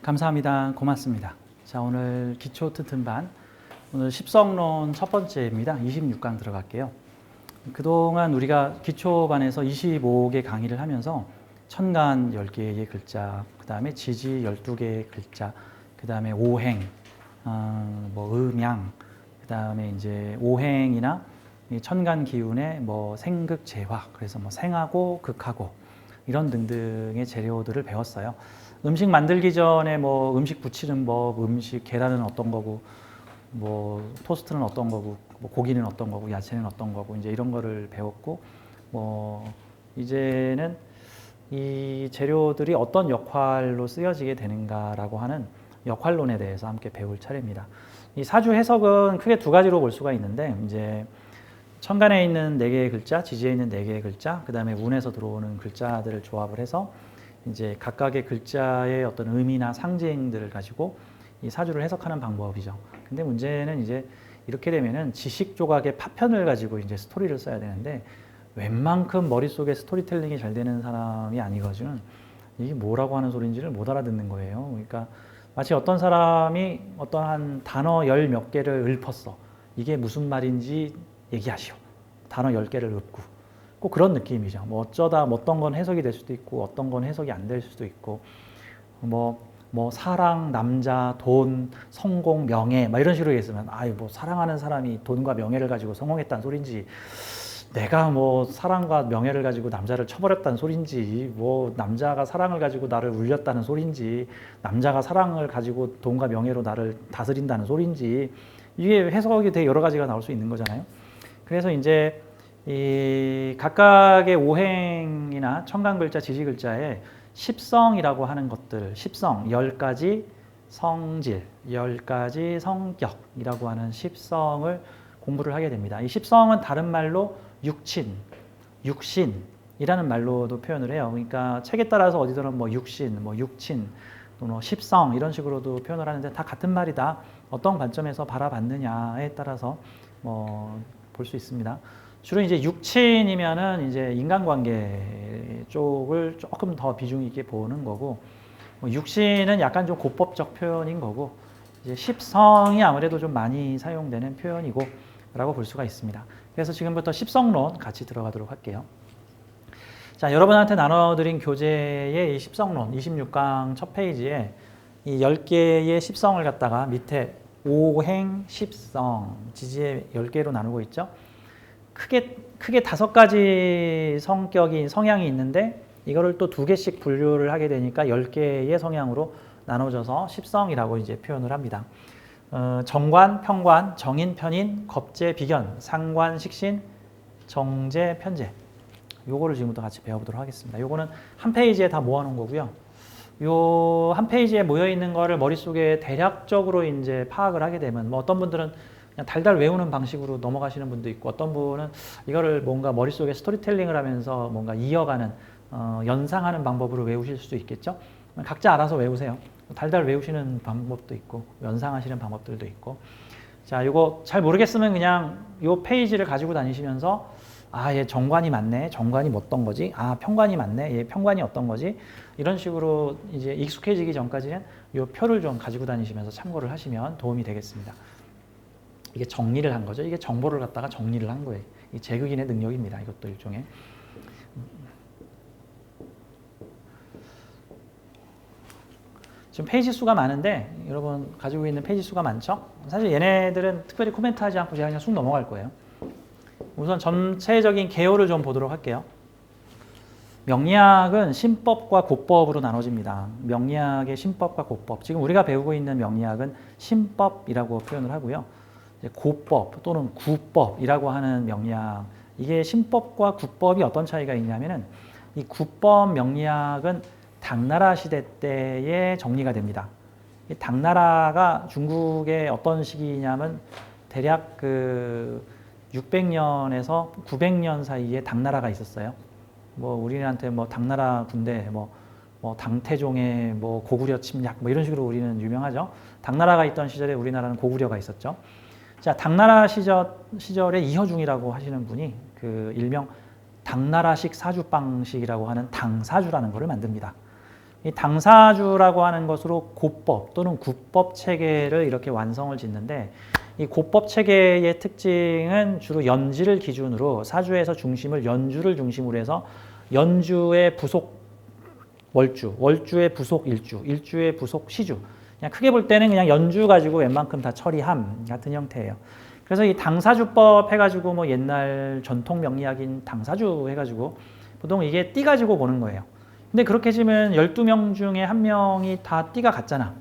감사합니다. 고맙습니다. 자, 오늘 기초 튼튼반 오늘 십성론 첫 번째입니다. 26강 들어갈게요. 그동안 우리가 기초반에서 25개 강의를 하면서 천간 10개의 글자, 그 다음에 지지 12개의 글자, 그 다음에 오행, 음양, 그 다음에 이제 오행이나 천간 기운의 생극재화, 그래서 생하고 극하고 이런 등등의 재료들을 배웠어요. 음식 만들기 전에 음식 부치는 법, 음식 계란은 어떤 거고, 토스트는 어떤 거고, 고기는 어떤 거고, 야채는 어떤 거고, 이제 이런 거를 배웠고, 이제는 이 재료들이 어떤 역할로 쓰여지게 되는가라고 하는 역할론에 대해서 함께 배울 차례입니다. 이 사주 해석은 크게 두 가지로 볼 수가 있는데, 이제 천간에 있는 4개의 글자, 지지에 있는 4개의 글자, 그 다음에 운에서 들어오는 글자들을 조합을 해서 이제 각각의 글자의 어떤 의미나 상징들을 가지고 이 사주를 해석하는 방법이죠. 근데 문제는 이제 이렇게 되면은 지식 조각의 파편을 가지고 이제 스토리를 써야 되는데 웬만큼 머릿속에 스토리텔링이 잘 되는 사람이 아니거든. 이게 뭐라고 하는 소리인지를 못 알아듣는 거예요. 그러니까 마치 어떤 사람이 어떠한 단어 10몇 개를 읊었어. 이게 무슨 말인지 얘기하시오. 단어 10개를 읊고. 꼭 그런 느낌이죠. 어쩌다 어떤 건 해석이 될 수도 있고 어떤 건 해석이 안 될 수도 있고 사랑, 남자, 돈, 성공, 명예 이런 식으로 얘기했으면 사랑하는 사람이 돈과 명예를 가지고 성공했다는 소린지 내가 사랑과 명예를 가지고 남자를 쳐버렸다는 소린지 남자가 사랑을 가지고 나를 울렸다는 소린지 남자가 사랑을 가지고 돈과 명예로 나를 다스린다는 소린지 이게 해석이 되게 여러 가지가 나올 수 있는 거잖아요. 그래서 이제 이 각각의 오행이나 천간글자, 지지글자에 십성이라고 하는 것들, 십성, 10가지 성질, 10가지 성격이라고 하는 십성을 공부를 하게 됩니다. 이 십성은 다른 말로 육친, 육신이라는 말로도 표현을 해요. 그러니까 책에 따라서 어디서는 육신, 육친, 또는 십성 이런 식으로도 표현을 하는데 다 같은 말이다. 어떤 관점에서 바라봤느냐에 따라서 볼 수 있습니다. 주로 이제 육친이면은 이제 인간관계 쪽을 조금 더 비중 있게 보는 거고, 육신은 약간 좀 고법적 표현인 거고, 이제 십성이 아무래도 좀 많이 사용되는 표현이고, 라고 볼 수가 있습니다. 그래서 지금부터 십성론 같이 들어가도록 할게요. 자, 여러분한테 나눠드린 교재의 이 십성론 26강 첫 페이지에 이 10개의 십성을 갖다가 밑에 오행 십성, 지지에 10개로 나누고 있죠. 크게 5가지 성향이 있는데 이거를 또 2개씩 분류를 하게 되니까 10개의 성향으로 나눠져서 십성이라고 이제 표현을 합니다. 정관, 평관, 정인, 편인, 겁재, 비견, 상관, 식신, 정재, 편재. 요거를 지금부터 같이 배워보도록 하겠습니다. 요거는 한 페이지에 다 모아놓은 거고요. 요 한 페이지에 모여 있는 거를 머릿속에 대략적으로 이제 파악을 하게 되면 어떤 분들은 그냥 달달 외우는 방식으로 넘어가시는 분도 있고 어떤 분은 이거를 뭔가 머릿속에 스토리텔링을 하면서 뭔가 이어가는 연상하는 방법으로 외우실 수도 있겠죠. 각자 알아서 외우세요. 달달 외우시는 방법도 있고 연상하시는 방법들도 있고. 자, 이거 잘 모르겠으면 그냥 요 페이지를 가지고 다니시면서 얘 정관이 맞네. 정관이 어떤 거지? 평관이 맞네. 얘 평관이 어떤 거지? 이런 식으로 이제 익숙해지기 전까지는 요 표를 좀 가지고 다니시면서 참고를 하시면 도움이 되겠습니다. 이게 정리를 한 거죠. 이게 정보를 갖다가 정리를 한 거예요. 이 제극인의 능력입니다. 이것도 일종의. 지금 페이지 수가 많은데 여러분 가지고 있는 페이지 수가 많죠? 사실 얘네들은 특별히 코멘트하지 않고 제가 그냥 쑥 넘어갈 거예요. 우선 전체적인 개요를 좀 보도록 할게요. 명리학은 신법과 고법으로 나눠집니다. 명리학의 신법과 고법. 지금 우리가 배우고 있는 명리학은 신법이라고 표현을 하고요. 고법 또는 구법이라고 하는 명리학. 이게 신법과 구법이 어떤 차이가 있냐면은 이 구법 명리학은 당나라 시대 때에 정리가 됩니다. 이 당나라가 중국의 어떤 시기냐면 대략 600년에서 900년 사이에 당나라가 있었어요. 우리한테 당나라 군대, 당태종의 고구려 침략 이런 식으로 우리는 유명하죠. 당나라가 있던 시절에 우리나라는 고구려가 있었죠. 자, 당나라 시절에 이허중이라고 하시는 분이 그 일명 당나라식 사주방식이라고 하는 당사주라는 것을 만듭니다. 이 당사주라고 하는 것으로 고법 또는 구법 체계를 이렇게 완성을 짓는데, 이 고법 체계의 특징은 주로 연지를 기준으로 사주에서 중심을 연주를 중심으로 해서 연주의 부속 월주, 월주의 부속 일주, 일주의 부속 시주. 그냥 크게 볼 때는 그냥 연주 가지고 웬만큼 다 처리함 같은 형태예요. 그래서 이 당사주법 해가지고 뭐 옛날 전통 명리학인 당사주 해가지고 보통 이게 띠 가지고 보는 거예요. 근데 그렇게 치면 12명 중에 한 명이 다 띠가 같잖아.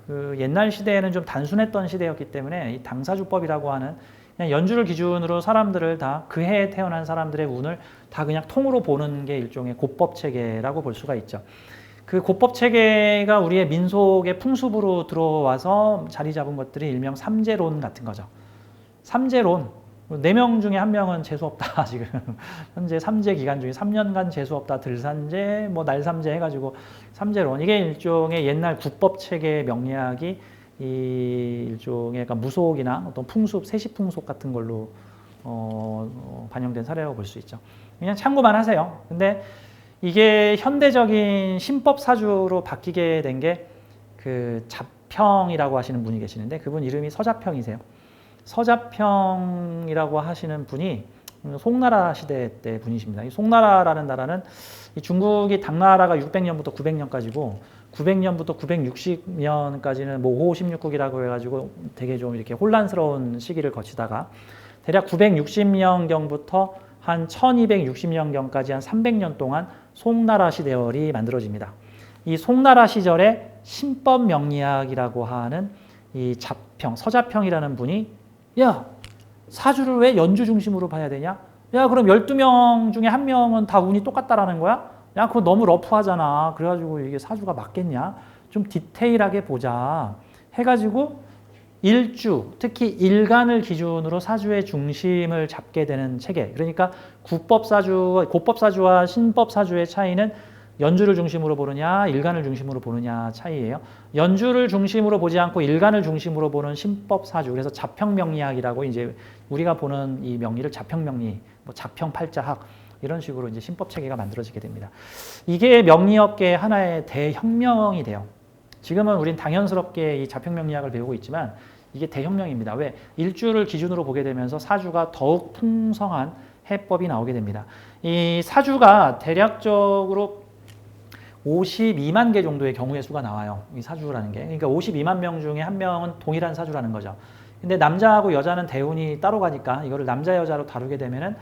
그 옛날 시대에는 좀 단순했던 시대였기 때문에 이 당사주법이라고 하는 그냥 연주를 기준으로 사람들을 다 그 해에 태어난 사람들의 운을 다 그냥 통으로 보는 게 일종의 고법 체계라고 볼 수가 있죠. 그 고법 체계가 우리의 민속의 풍습으로 들어와서 자리 잡은 것들이 일명 삼재론 같은 거죠. 삼재론. 4명 중에 1명은 재수없다, 지금. 현재 삼재 기간 중에 3년간 재수없다, 들삼재, 뭐 날삼재 해가지고 삼재론. 이게 일종의 옛날 국법 체계 명리학이 이 일종의 그러니까 무속이나 어떤 풍습, 세시풍속 같은 걸로 반영된 사례라고 볼 수 있죠. 그냥 참고만 하세요. 근데 이게 현대적인 신법 사주로 바뀌게 된 게 그 자평이라고 하시는 분이 계시는데 그분 이름이 서자평이세요. 서자평이라고 하시는 분이 송나라 시대 때 분이십니다. 이 송나라라는 나라는 이 중국이 당나라가 600년부터 900년까지고 900년부터 960년까지는 뭐 5, 16국이라고 해가지고 되게 좀 이렇게 혼란스러운 시기를 거치다가 대략 960년경부터 한 1260년경까지 한 300년 동안 송나라 시대열이 만들어집니다. 이 송나라 시절에 신법 명리학이라고 하는 이 자평, 서자평이라는 분이 야, 사주를 왜 연주 중심으로 봐야 되냐? 야, 그럼 12명 중에 1명은 다 운이 똑같다라는 거야? 야, 그거 너무 러프하잖아. 그래가지고 이게 사주가 맞겠냐? 좀 디테일하게 보자. 해가지고 일주, 특히 일간을 기준으로 사주의 중심을 잡게 되는 체계. 그러니까 고법사주와 신법사주의 차이는 연주를 중심으로 보느냐, 일간을 중심으로 보느냐 차이예요. 연주를 중심으로 보지 않고 일간을 중심으로 보는 신법사주. 그래서 자평명리학이라고 이제 우리가 보는 이 명리를 자평명리, 뭐 자평팔자학 이런 식으로 이제 신법 체계가 만들어지게 됩니다. 이게 명리업계의 하나의 대혁명이 돼요. 지금은 우린 당연스럽게 이 자평명리학을 배우고 있지만 이게 대혁명입니다. 왜? 일주를 기준으로 보게 되면서 사주가 더욱 풍성한 해법이 나오게 됩니다. 이 사주가 대략적으로 52만 개 정도의 경우의 수가 나와요. 이 사주라는 게. 그러니까 52만 명 중에 1명은 동일한 사주라는 거죠. 근데 남자하고 여자는 대운이 따로 가니까 이거를 남자 여자로 다루게 되면은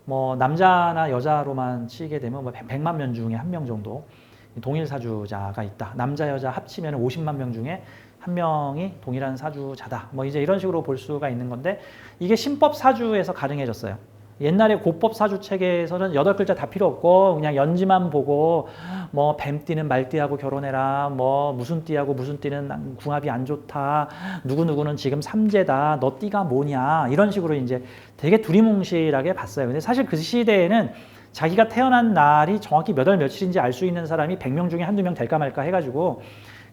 뭐 남자나 여자로만 치게 되면 뭐 100만 명 중에 1명 정도 동일 사주자가 있다. 남자 여자 합치면 50만 명 중에 1명이 동일한 사주자다. 뭐 이제 이런 식으로 볼 수가 있는 건데 이게 신법 사주에서 가능해졌어요. 옛날에 고법 사주 체계에서는 8글자 다 필요 없고 그냥 연지만 보고 뭐 뱀띠는 말띠하고 결혼해라, 뭐 무슨 띠하고 무슨 띠는 궁합이 안 좋다, 누구누구는 지금 삼재다, 너 띠가 뭐냐 이런 식으로 이제 되게 두리뭉실하게 봤어요. 근데 사실 그 시대에는 자기가 태어난 날이 정확히 몇 월 며칠인지 알 수 있는 사람이 100명 중에 한두 명 될까 말까 해가지고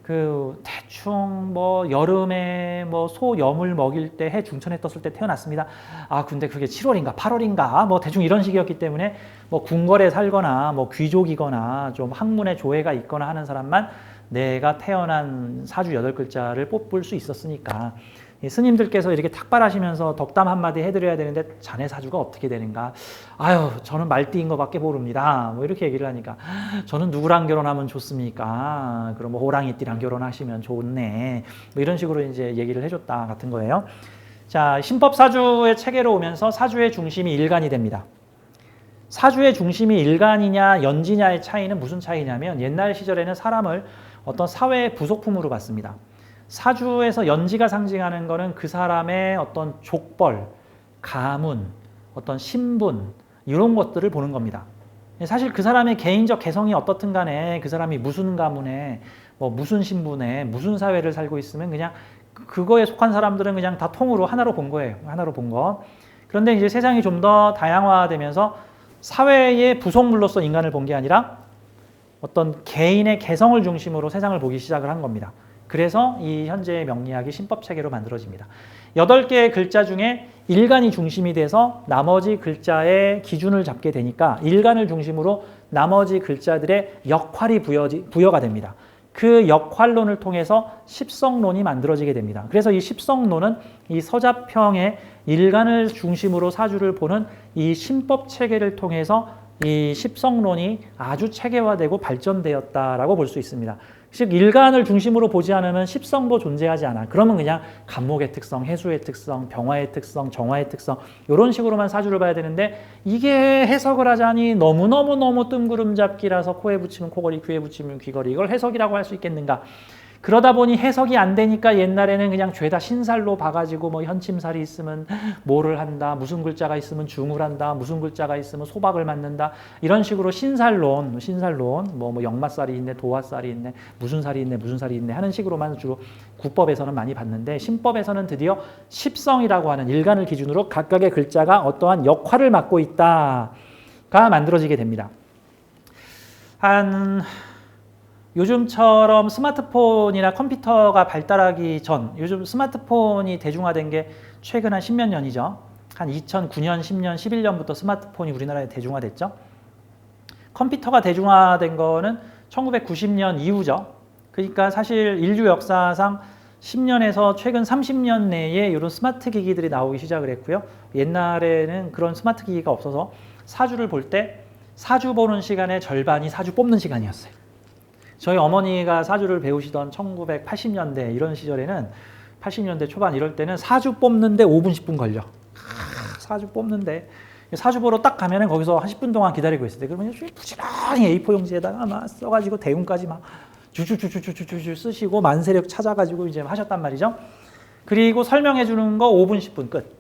그 대충 뭐 여름에 뭐 소 염을 먹일 때 해 중천에 떴을 때 태어났습니다. 아 근데 그게 7월인가 8월인가 뭐 대충 이런 식이었기 때문에 뭐 궁궐에 살거나 뭐 귀족이거나 좀 학문의 조예가 있거나 하는 사람만 내가 태어난 사주 8글자를 뽑을 수 있었으니까 스님들께서 이렇게 탁발하시면서 덕담 한마디 해드려야 되는데 자네 사주가 어떻게 되는가? 아유 저는 말띠인 것밖에 모릅니다. 뭐 이렇게 얘기를 하니까 저는 누구랑 결혼하면 좋습니까? 그럼 뭐 호랑이띠랑 결혼하시면 좋네. 뭐 이런 식으로 이제 얘기를 해줬다 같은 거예요. 자, 신법 사주의 체계로 오면서 사주의 중심이 일간이 됩니다. 사주의 중심이 일간이냐 연지냐의 차이는 무슨 차이냐면 옛날 시절에는 사람을 어떤 사회의 부속품으로 봤습니다. 사주에서 연지가 상징하는 것은 그 사람의 어떤 족벌, 가문, 어떤 신분 이런 것들을 보는 겁니다. 사실 그 사람의 개인적 개성이 어떻든 간에 그 사람이 무슨 가문에 뭐 무슨 신분에 무슨 사회를 살고 있으면 그냥 그거에 속한 사람들은 그냥 다 통으로 하나로 본 거예요. 하나로 본 거. 그런데 이제 세상이 좀 더 다양화되면서 사회의 부속물로서 인간을 본 게 아니라 어떤 개인의 개성을 중심으로 세상을 보기 시작을 한 겁니다. 그래서 이 현재의 명리학이 신법 체계로 만들어집니다. 8개의 글자 중에 일간이 중심이 돼서 나머지 글자의 기준을 잡게 되니까 일간을 중심으로 나머지 글자들의 역할이 부여가 됩니다. 그 역할론을 통해서 십성론이 만들어지게 됩니다. 그래서 이 십성론은 이 서자평의 일간을 중심으로 사주를 보는 이 신법 체계를 통해서 이 십성론이 아주 체계화되고 발전되었다라고 볼 수 있습니다. 즉 일간을 중심으로 보지 않으면 십성도 존재하지 않아. 그러면 그냥 간목의 특성, 해수의 특성, 병화의 특성, 정화의 특성 이런 식으로만 사주를 봐야 되는데 이게 해석을 하자니 너무너무 뜬구름 잡기라서 코에 붙이면 코걸이, 귀에 붙이면 귀걸이 이걸 해석이라고 할 수 있겠는가. 그러다 보니 해석이 안 되니까 옛날에는 그냥 죄다 신살로 봐가지고 뭐 현침살이 있으면 뭐를 한다, 무슨 글자가 있으면 중을 한다, 무슨 글자가 있으면 소박을 맞는다 이런 식으로 신살론 뭐 역마살이 있네, 도화살이 있네, 무슨 살이 있네 하는 식으로만 주로 구법에서는 많이 봤는데 신법에서는 드디어 십성이라고 하는 일간을 기준으로 각각의 글자가 어떠한 역할을 맡고 있다가 만들어지게 됩니다. 요즘처럼 스마트폰이나 컴퓨터가 발달하기 전, 요즘 스마트폰이 대중화된 게 최근 한 10몇 년이죠. 한 2009년, 10년, 11년부터 스마트폰이 우리나라에 대중화됐죠. 컴퓨터가 대중화된 거는 1990년 이후죠. 그러니까 사실 인류 역사상 10년에서 최근 30년 내에 이런 스마트 기기들이 나오기 시작을 했고요. 옛날에는 그런 스마트 기기가 없어서 사주를 볼 때 사주 보는 시간의 절반이 사주 뽑는 시간이었어요. 저희 어머니가 사주를 배우시던 1980년대 이런 시절에는 80년대 초반 이럴 때는 사주 뽑는데 5분, 10분 걸려. 사주 뽑는데 사주 보러 딱 가면은 거기서 한 10분 동안 기다리고 있을 때 그러면 부지런히 A4 용지에다가 막 써가지고 대운까지 막 주주주주주주주 쓰시고 만세력 찾아가지고 이제 하셨단 말이죠. 그리고 설명해 주는 거 5분, 10분 끝.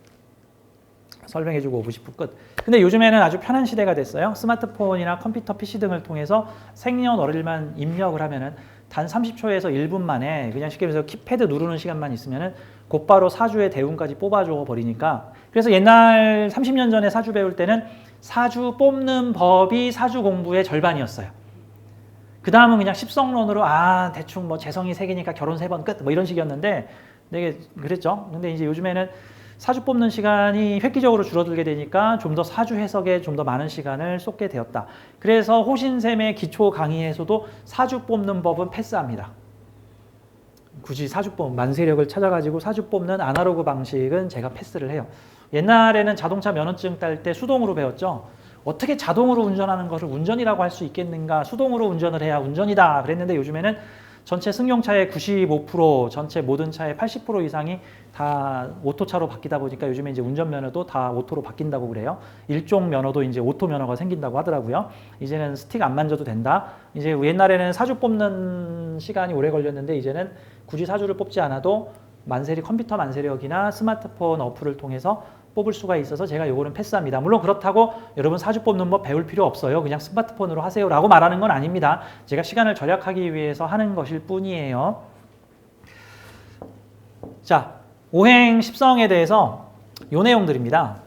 설명해주고 5분, 10분 끝. 근데 요즘에는 아주 편한 시대가 됐어요. 스마트폰이나 컴퓨터, PC 등을 통해서 생년월일만 입력을 하면은 단 30초에서 1분 만에 그냥 쉽게 말해서 키패드 누르는 시간만 있으면은 곧바로 사주의 대운까지 뽑아줘 버리니까 그래서 옛날 30년 전에 사주 배울 때는 사주 뽑는 법이 사주 공부의 절반이었어요. 그 다음은 그냥 십성론으로 대충 뭐 재성이 3개니까 결혼 3번 끝 뭐 이런 식이었는데 되게 그랬죠. 근데 이제 요즘에는 사주 뽑는 시간이 획기적으로 줄어들게 되니까 좀 더 사주 해석에 좀 더 많은 시간을 쏟게 되었다. 그래서 호신샘의 기초 강의에서도 사주 뽑는 법은 패스합니다. 굳이 사주법, 만세력을 찾아가지고 사주 뽑는 아날로그 방식은 제가 패스를 해요. 옛날에는 자동차 면허증 딸 때 수동으로 배웠죠. 어떻게 자동으로 운전하는 것을 운전이라고 할 수 있겠는가. 수동으로 운전을 해야 운전이다 그랬는데 요즘에는 전체 승용차의 95%, 전체 모든 차의 80% 이상이 다 오토차로 바뀌다 보니까 요즘에 이제 운전면허도 다 오토로 바뀐다고 그래요. 일종 면허도 이제 오토 면허가 생긴다고 하더라고요. 이제는 스틱 안 만져도 된다. 이제 옛날에는 사주 뽑는 시간이 오래 걸렸는데 이제는 굳이 사주를 뽑지 않아도 컴퓨터 만세력이나 스마트폰 어플을 통해서 뽑을 수가 있어서 제가 요거는 패스합니다. 물론 그렇다고 여러분 사주 뽑는 법 배울 필요 없어요. 그냥 스마트폰으로 하세요라고 말하는 건 아닙니다. 제가 시간을 절약하기 위해서 하는 것일 뿐이에요. 자, 오행 십성에 대해서 요 내용들입니다.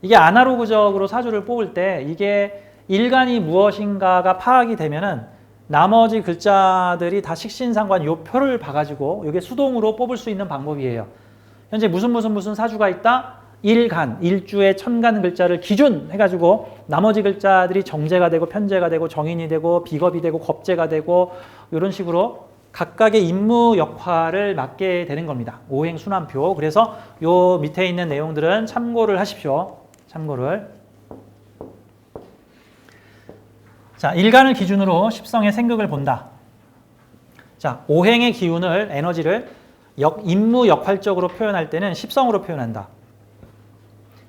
이게 아날로그적으로 사주를 뽑을 때 이게 일간이 무엇인가가 파악이 되면은 나머지 글자들이 다 식신상관 요 표를 봐가지고 이게 수동으로 뽑을 수 있는 방법이에요. 현재 무슨 사주가 있다. 일간, 일주의 천간 글자를 기준 해가지고 나머지 글자들이 정제가 되고 편제가 되고 정인이 되고 비겁이 되고 겁제가 되고 이런 식으로 각각의 임무 역할을 맡게 되는 겁니다. 오행 순환표. 그래서 요 밑에 있는 내용들은 참고를 하십시오. 참고를. 자, 일간을 기준으로 십성의 생극을 본다. 자, 오행의 기운을, 에너지를 임무 역할적으로 표현할 때는 십성으로 표현한다.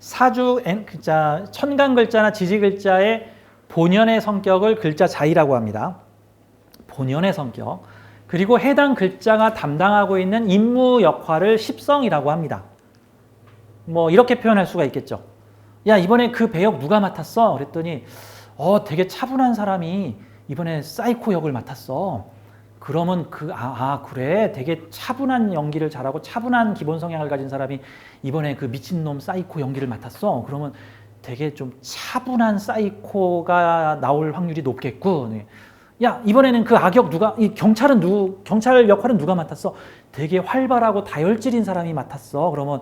사주 글자, 천간 글자나 지지 글자의 본연의 성격을 글자 자의라고 합니다. 본연의 성격. 그리고 해당 글자가 담당하고 있는 임무 역할을 십성이라고 합니다. 뭐 이렇게 표현할 수가 있겠죠. 야, 이번에 그 배역 누가 맡았어? 그랬더니 되게 차분한 사람이 이번에 사이코 역을 맡았어. 그러면 그래 되게 차분한 연기를 잘하고 차분한 기본 성향을 가진 사람이 이번에 그 미친놈 사이코 연기를 맡았어. 그러면 되게 좀 차분한 사이코가 나올 확률이 높겠고. 야, 이번에는 그 악역 이 경찰 역할은 누가 맡았어? 되게 활발하고 다혈질인 사람이 맡았어. 그러면,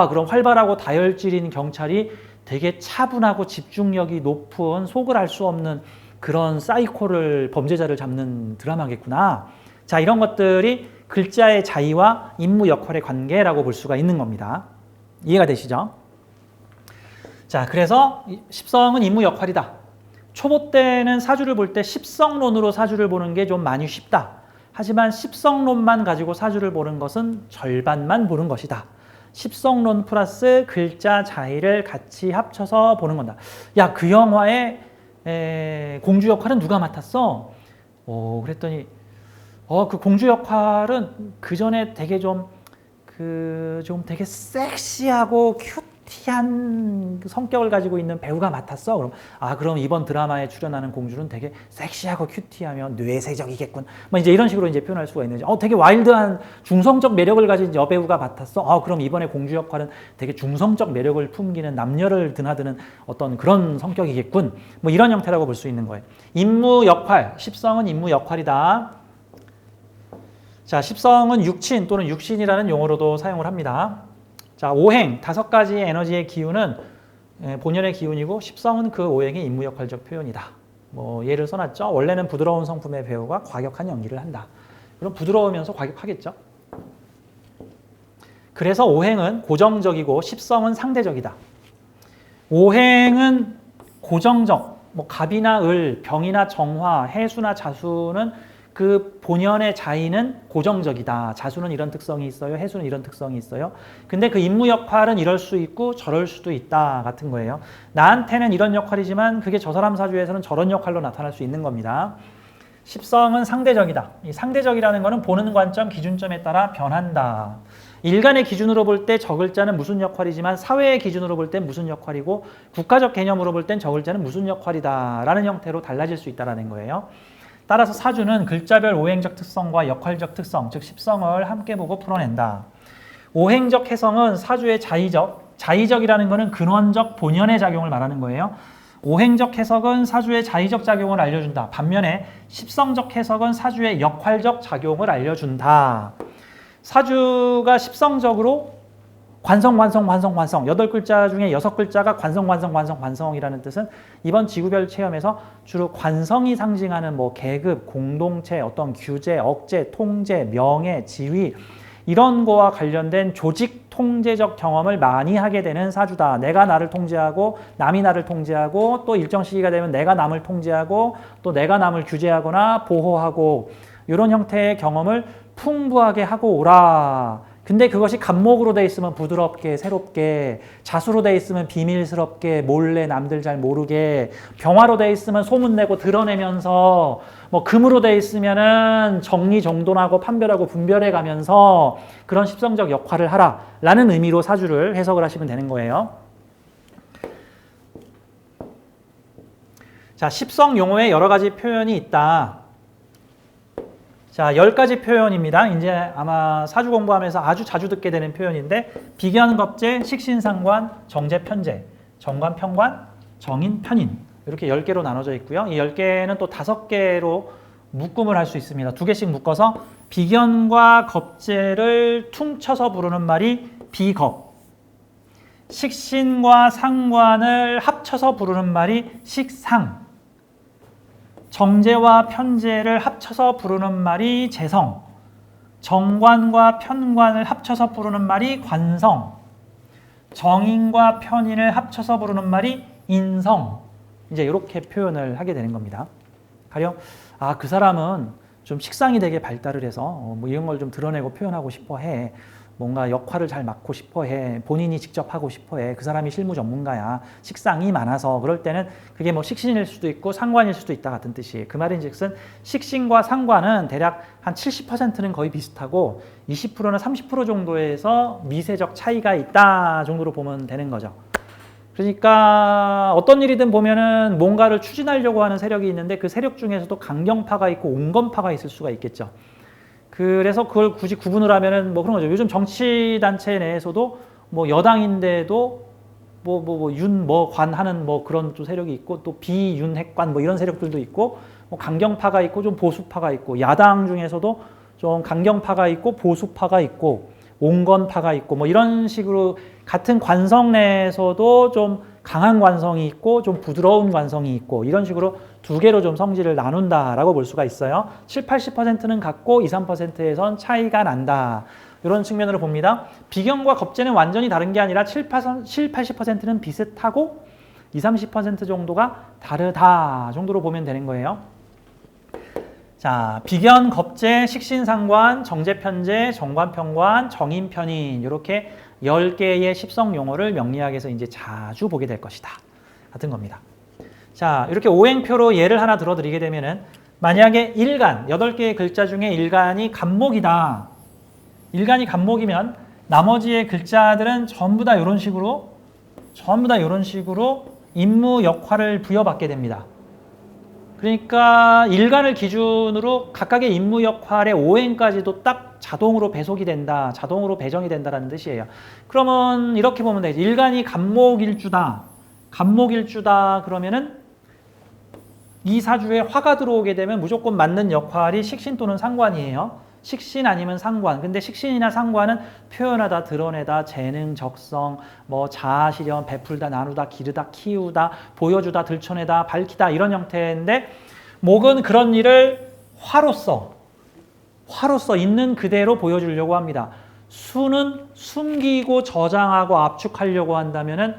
그럼 활발하고 다혈질인 경찰이 되게 차분하고 집중력이 높은 속을 알 수 없는 그런 범죄자를 잡는 드라마겠구나. 자, 이런 것들이 글자의 자의와 임무 역할의 관계라고 볼 수가 있는 겁니다. 이해가 되시죠? 자, 그래서 십성은 임무 역할이다. 초보 때는 사주를 볼 때 십성론으로 사주를 보는 게 좀 많이 쉽다. 하지만 십성론만 가지고 사주를 보는 것은 절반만 보는 것이다. 십성론 플러스 글자 자의를 같이 합쳐서 보는 건다. 야, 그 영화의 공주 역할은 누가 맡았어? 그랬더니 그 공주 역할은 그 전에 되게 좀 되게 섹시하고 큐티한 성격을 가지고 있는 배우가 맡았어. 그럼 이번 드라마에 출연하는 공주는 되게 섹시하고 큐티하며 뇌세적이겠군. 이제 이런 식으로 이제 표현할 수가 있는지. 되게 와일드한 중성적 매력을 가진 여배우가 맡았어. 그럼 이번에 공주 역할은 되게 중성적 매력을 품기는 남녀를 드나드는 어떤 그런 성격이겠군. 이런 형태라고 볼 수 있는 거예요. 임무 역할, 십성은 임무 역할이다. 자, 십성은 육친 또는 육신이라는 용어로도 사용을 합니다. 자, 오행, 5가지의 에너지의 기운은 본연의 기운이고 십성은 그 오행의 임무 역할적 표현이다. 예를 써놨죠. 원래는 부드러운 성품의 배우가 과격한 연기를 한다. 그럼 부드러우면서 과격하겠죠. 그래서 오행은 고정적이고 십성은 상대적이다. 오행은 고정적, 갑이나 을, 병이나 정화, 해수나 자수는 그 본연의 자의는 고정적이다. 자수는 이런 특성이 있어요. 해수는 이런 특성이 있어요. 근데 그 임무 역할은 이럴 수 있고 저럴 수도 있다 같은 거예요. 나한테는 이런 역할이지만 그게 저 사람 사주에서는 저런 역할로 나타날 수 있는 겁니다. 십성은 상대적이다. 이 상대적이라는 거는 보는 관점, 기준점에 따라 변한다. 일간의 기준으로 볼 때 저 글자는 무슨 역할이지만 사회의 기준으로 볼 땐 무슨 역할이고 국가적 개념으로 볼 땐 저 글자는 무슨 역할이다 라는 형태로 달라질 수 있다는 거예요. 따라서 사주는 글자별 오행적 특성과 역할적 특성, 즉 십성을 함께 보고 풀어낸다. 오행적 해성은 사주의 자의적이라는 것은 근원적 본연의 작용을 말하는 거예요. 오행적 해석은 사주의 자의적 작용을 알려준다. 반면에 십성적 해석은 사주의 역할적 작용을 알려준다. 사주가 십성적으로 관성 8글자 중에 6글자가 관성이라는 뜻은 이번 지구별 체험에서 주로 관성이 상징하는 계급, 공동체, 어떤 규제, 억제, 통제, 명예, 지위 이런 거와 관련된 조직 통제적 경험을 많이 하게 되는 사주다. 내가 나를 통제하고 남이 나를 통제하고 또 일정 시기가 되면 내가 남을 통제하고 또 내가 남을 규제하거나 보호하고 이런 형태의 경험을 풍부하게 하고 오라. 근데 그것이 갑목으로 돼 있으면 부드럽게 새롭게, 자수로 돼 있으면 비밀스럽게 몰래 남들 잘 모르게, 병화로 돼 있으면 소문내고 드러내면서 금으로 돼 있으면은 정리정돈하고 판별하고 분별해 가면서 그런 십성적 역할을 하라 라는 의미로 사주를 해석을 하시면 되는 거예요. 자, 십성 용어에 여러 가지 표현이 있다. 자, 10가지 표현입니다. 이제 아마 사주 공부하면서 아주 자주 듣게 되는 표현인데 비견, 겁재, 식신상관, 정재, 편재, 정관, 편관, 정인, 편인 이렇게 10개로 나눠져 있고요. 이 10개는 또 5개로 묶음을 할 수 있습니다. 2개씩 묶어서 비견과 겁재를 퉁쳐서 부르는 말이 비겁, 식신과 상관을 합쳐서 부르는 말이 식상, 정제와 편제를 합쳐서 부르는 말이 재성, 정관과 편관을 합쳐서 부르는 말이 관성, 정인과 편인을 합쳐서 부르는 말이 인성. 이제 이렇게 표현을 하게 되는 겁니다. 가령 그 사람은 좀 식상이 되게 발달을 해서 이런 걸 좀 드러내고 표현하고 싶어 해. 뭔가 역할을 잘 맡고 싶어 해. 본인이 직접 하고 싶어 해. 그 사람이 실무 전문가야. 식상이 많아서. 그럴 때는 그게 식신일 수도 있고 상관일 수도 있다 같은 뜻이에요. 그 말인즉슨 식신과 상관은 대략 한 70%는 거의 비슷하고 20%는 30% 정도에서 미세적 차이가 있다 정도로 보면 되는 거죠. 그러니까 어떤 일이든 보면은 뭔가를 추진하려고 하는 세력이 있는데 그 세력 중에서도 강경파가 있고 온건파가 있을 수가 있겠죠. 그래서 그걸 굳이 구분을 하면은 그런 거죠. 요즘 정치단체 내에서도 여당인데도 윤 관 하는 그런 또 세력이 있고 또 비윤핵관 이런 세력들도 있고 뭐 강경파가 있고 좀 보수파가 있고 야당 중에서도 좀 강경파가 있고 보수파가 있고 온건파가 있고 뭐 이런 식으로 같은 관성 내에서도 좀 강한 관성이 있고 좀 부드러운 관성이 있고 이런 식으로 두 개로 좀 성질을 나눈다라고 볼 수가 있어요. 7, 80%는 같고 2, 3%에선 차이가 난다. 이런 측면으로 봅니다. 비경과 겁재는 완전히 다른 게 아니라 7, 80%는 비슷하고 2, 30% 정도가 다르다 정도로 보면 되는 거예요. 자, 비견, 겁재, 식신상관, 정제편재, 정관편관, 정인편인 이렇게 10개의 십성 용어를 명리학에서 이제 자주 보게 될 것이다. 같은 겁니다. 자, 이렇게 오행표로 예를 하나 들어드리게 되면은 만약에 일간, 8개의 글자 중에 일간이 간목이다. 일간이 간목이면 나머지의 글자들은 전부 다 이런 식으로 임무 역할을 부여받게 됩니다. 그러니까 일간을 기준으로 각각의 임무 역할의 오행까지도 딱 자동으로 배속이 된다, 자동으로 배정이 된다라는 뜻이에요. 그러면 이렇게 보면 되지. 일간이 간목일주다. 간목일주다 그러면은 이 사주에 화가 들어오게 되면 무조건 맞는 역할이 식신 또는 상관이에요. 식신 아니면 상관. 근데 식신이나 상관은 표현하다, 드러내다, 재능, 적성, 뭐 자아, 실현, 베풀다, 나누다, 기르다, 키우다, 보여주다, 들춰내다, 밝히다 이런 형태인데 목은 그런 일을 화로서 있는 그대로 보여주려고 합니다. 수는 숨기고 저장하고 압축하려고 한다면은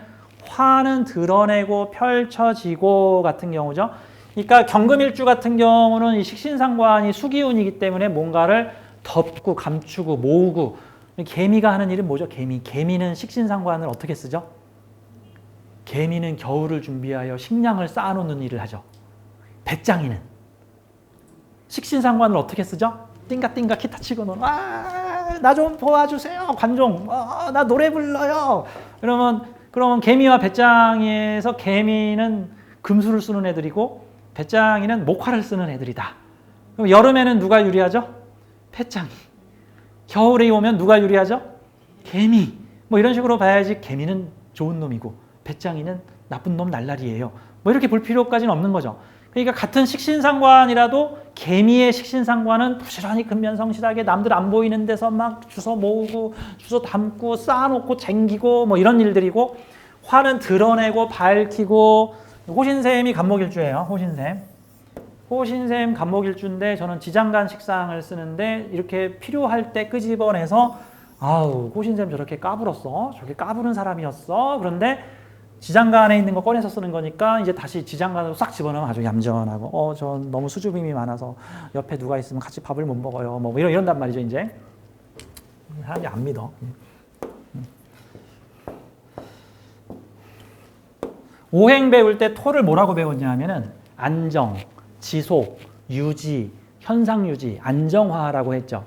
화는 드러내고 펼쳐지고 같은 경우죠. 그러니까 경금일주 같은 경우는 이 식신상관이 수기운이기 때문에 뭔가를 덮고 감추고 모으고 개미가 하는 일은 뭐죠? 개미는 식신상관을 어떻게 쓰죠? 개미는 겨울을 준비하여 식량을 쌓아놓는 일을 하죠. 배짱이는 식신상관을 어떻게 쓰죠? 띵가띵가 기타 치고 노는 나 좀 도와주세요 관종 나 노래 불러요. 그러면 개미와 배짱이에서 개미는 금수를 쓰는 애들이고 배짱이는 목화를 쓰는 애들이다. 그럼 여름에는 누가 유리하죠? 배짱이. 겨울에 오면 누가 유리하죠? 개미. 뭐 이런 식으로 봐야지 개미는 좋은 놈이고 배짱이는 나쁜 놈 날라리예요. 뭐 이렇게 볼 필요까지는 없는 거죠. 그러니까 같은 식신상관이라도 개미의 식신상관은 부지런히 근면성실하게 남들 안 보이는 데서 막 주워 모으고 주워 담고 쌓아놓고 쟁기고 뭐 이런 일들이고 화는 드러내고 밝히고 호신샘이 간목일주예요. 호신샘 간목일주인데 저는 지장간 식상을 쓰는데 이렇게 필요할 때 끄집어내서 아우 호신샘 저렇게 까불었어. 저렇게 까부는 사람이었어. 그런데 지장간에 있는 거 꺼내서 쓰는 거니까 이제 다시 지장간으로 싹 집어넣으면 아주 얌전하고 저 너무 수줍음이 많아서 옆에 누가 있으면 같이 밥을 못 먹어요. 뭐 이런단 말이죠. 이제 사람이 안 믿어. 오행 배울 때 토를 뭐라고 배웠냐 하면은 안정, 지속, 유지, 현상유지, 안정화라고 했죠.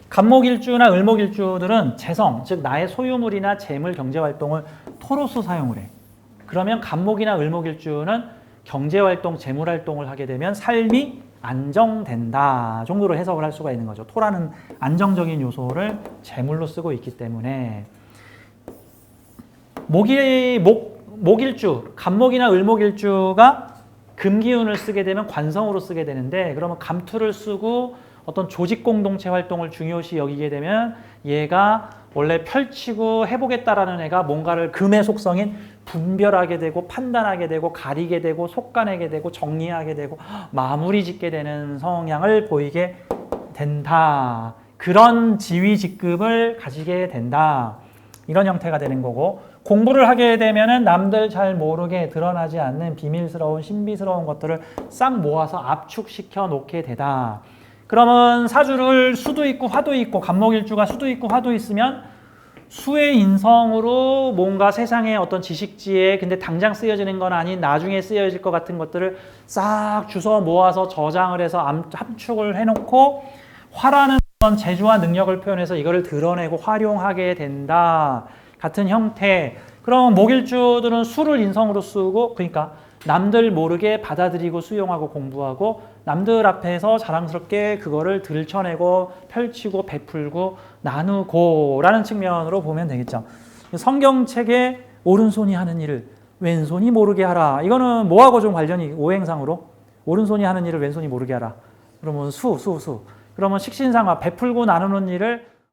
간목일주나 을목일주들은 재성, 즉 나의 소유물이나 재물 경제활동을 토로서 사용을 해. 그러면 간목이나 을목일주는 경제활동, 재물활동을 하게 되면 삶이 안정된다 정도로 해석을 할 수가 있는 거죠. 토라는 안정적인 요소를 재물로 쓰고 있기 때문에 목일주, 간목이나 을목일주가 금기운을 쓰게 되면 관성으로 쓰게 되는데 그러면 감투를 쓰고 어떤 조직 공동체 활동을 중요시 여기게 되면 얘가 원래 펼치고 해보겠다라는 애가 뭔가를 금의 속성인 분별하게 되고 판단하게 되고 가리게 되고 속가내게 되고 정리하게 되고 마무리 짓게 되는 성향을 보이게 된다. 그런 지위 직급을 가지게 된다. 이런 형태가 되는 거고 공부를 하게 되면은 남들 잘 모르게 드러나지 않는 비밀스러운 신비스러운 것들을 싹 모아서 압축시켜 놓게 되다. 그러면 사주를 수도 있고 화도 있고 간목일주가 수도 있고 화도 있으면 수의 인성으로 뭔가 세상의 어떤 지식지에 근데 당장 쓰여지는 건 아닌 나중에 쓰여질 것 같은 것들을 싹 주워 모아서 저장을 해서 함축을 해놓고 화라는 어떤 재주와 능력을 표현해서 이거를 드러내고 활용하게 된다. 같은 형태. 그럼 목일주들은 수를 인성으로 쓰고 그러니까 남들 모르게 받아들이고 수용하고 공부하고 남들 앞에서 자랑스럽게 그거를 들춰내고 펼치고 베풀고 나누고 라는 측면으로 보면 되겠죠. 성경책에 오른손이 하는 일을 왼손이 모르게 하라. 이거는 뭐하고 좀 관련이 오행상으로? 오른손이 하는 일을 왼손이 모르게 하라. 그러면 수. 그러면 식신상화 베풀고 나누는 일을